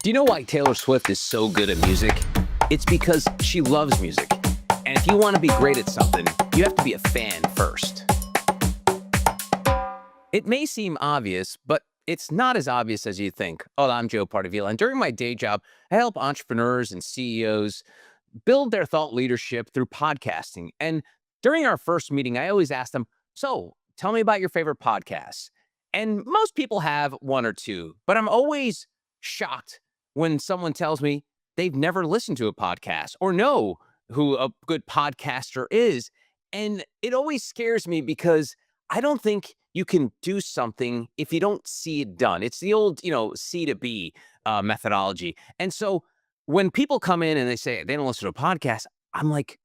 Do you know why Taylor Swift is so good at music? It's because she loves music. And if you want to be great at something, you have to be a fan first. It may seem obvious, but it's not as obvious as you think. Oh, I'm Joe Pardavila, and during my day job, I help entrepreneurs and CEOs build their thought leadership through podcasting. And during our first meeting, I always ask them, so tell me about your favorite podcasts. And most people have one or two, but I'm always shocked when someone tells me they've never listened to a podcast or know who a good podcaster is. And it always scares me because I don't think you can do something if you don't see it done. It's the old, C to B methodology. And so when people come in and they say they don't listen to a podcast, I'm like,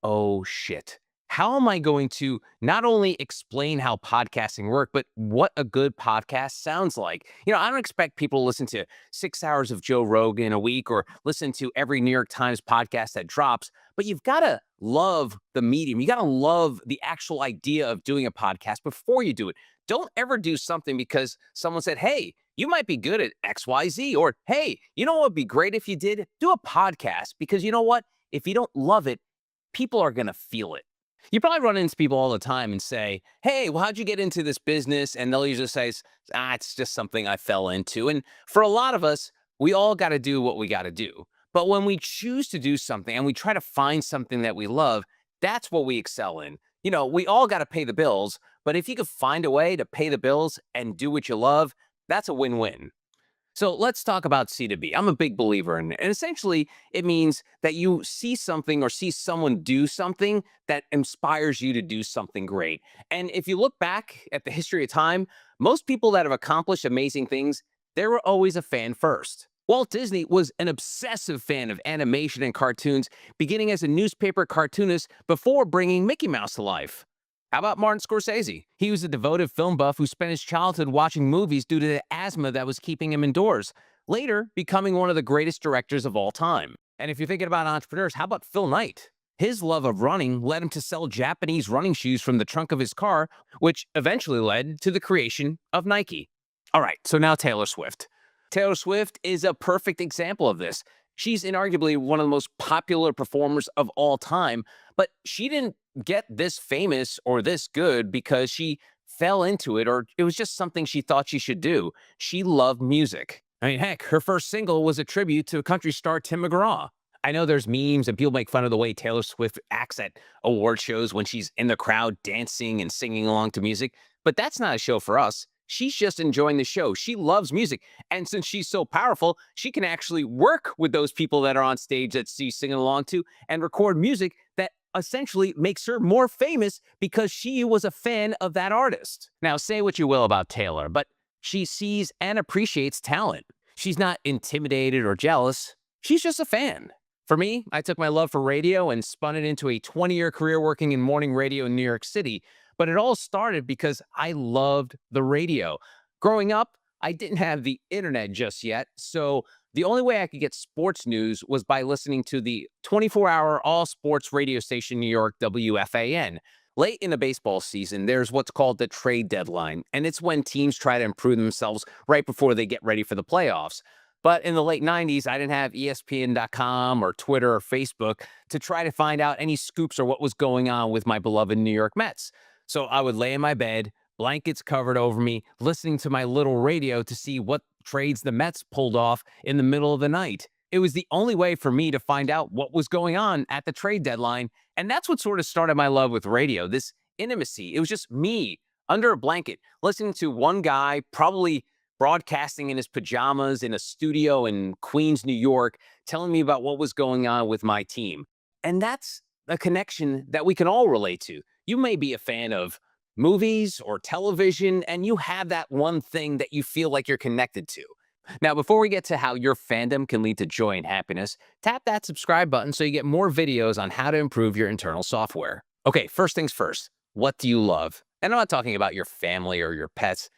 oh shit. How am I going to not only explain how podcasting work, but what a good podcast sounds like? I don't expect people to listen to 6 hours of Joe Rogan a week or listen to every New York Times podcast that drops, but you've got to love the medium. You got to love the actual idea of doing a podcast before you do it. Don't ever do something because someone said, hey, you might be good at XYZ, or hey, you know what would be great if you did? Do a podcast, because you know what? If you don't love it, people are going to feel it. You probably run into people all the time and say, hey, well, how'd you get into this business? And they'll usually say, it's just something I fell into. And for a lot of us, we all got to do what we got to do. But when we choose to do something and we try to find something that we love, that's what we excel in. We all got to pay the bills, but if you could find a way to pay the bills and do what you love, that's a win-win. So let's talk about C to B. I'm a big believer in it. And essentially, it means that you see something or see someone do something that inspires you to do something great. And if you look back at the history of time, most people that have accomplished amazing things, they were always a fan first. Walt Disney was an obsessive fan of animation and cartoons, beginning as a newspaper cartoonist before bringing Mickey Mouse to life. How about Martin Scorsese? He was a devoted film buff who spent his childhood watching movies due to the asthma that was keeping him indoors, later becoming one of the greatest directors of all time. And if you're thinking about entrepreneurs, how about Phil Knight? His love of running led him to sell Japanese running shoes from the trunk of his car, which eventually led to the creation of Nike. All right, so now Taylor Swift. Taylor Swift is a perfect example of this. She's inarguably one of the most popular performers of all time, but she didn't get this famous or this good because she fell into it, or it was just something she thought she should do. She loved music. I mean, heck, her first single was a tribute to country star Tim McGraw. I know there's memes and people make fun of the way Taylor Swift acts at award shows when she's in the crowd dancing and singing along to music, but that's not a show for us. She's just enjoying the show. She loves music. And since she's so powerful, she can actually work with those people that are on stage that she's singing along to and record music that essentially makes her more famous because she was a fan of that artist. Now, say what you will about Taylor, but she sees and appreciates talent. She's not intimidated or jealous. She's just a fan. For me, I took my love for radio and spun it into a 20-year career working in morning radio in New York City. But it all started because I loved the radio. Growing up, I didn't have the internet just yet, so the only way I could get sports news was by listening to the 24-hour all-sports radio station New York WFAN. Late in the baseball season, there's what's called the trade deadline, and it's when teams try to improve themselves right before they get ready for the playoffs. But in the late 90s, I didn't have ESPN.com or Twitter or Facebook to try to find out any scoops or what was going on with my beloved New York Mets. So I would lay in my bed, blankets covered over me, listening to my little radio to see what trades the Mets pulled off in the middle of the night. It was the only way for me to find out what was going on at the trade deadline. And that's what sort of started my love with radio, this intimacy. It was just me under a blanket, listening to one guy, probably broadcasting in his pajamas in a studio in Queens, New York, telling me about what was going on with my team. And that's a connection that we can all relate to. You may be a fan of movies or television, and you have that one thing that you feel like you're connected to. Now, before we get to how your fandom can lead to joy and happiness, tap that subscribe button so you get more videos on how to improve your internal software. Okay, first things first, what do you love? And I'm not talking about your family or your pets.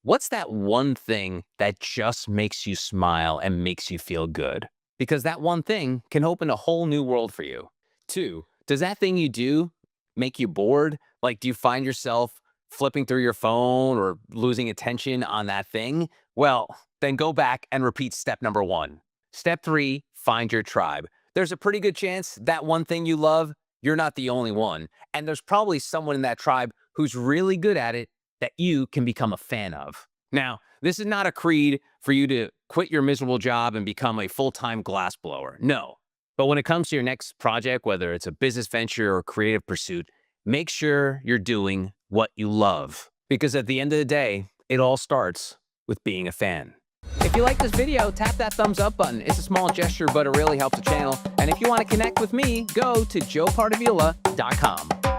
What's that one thing that just makes you smile and makes you feel good? Because that one thing can open a whole new world for you. 2, does that thing you do make you bored? Like, do you find yourself flipping through your phone or losing attention on that thing? Well, then go back and repeat step number 1. Step 3, find your tribe. There's a pretty good chance that one thing you love, you're not the only one. And there's probably someone in that tribe who's really good at it that you can become a fan of. Now, this is not a creed for you to quit your miserable job and become a full-time glassblower. No. But when it comes to your next project, whether it's a business venture or creative pursuit, make sure you're doing what you love. Because at the end of the day, it all starts with being a fan. If you like this video, tap that thumbs up button. It's a small gesture, but it really helps the channel. And if you want to connect with me, go to joepardavila.com.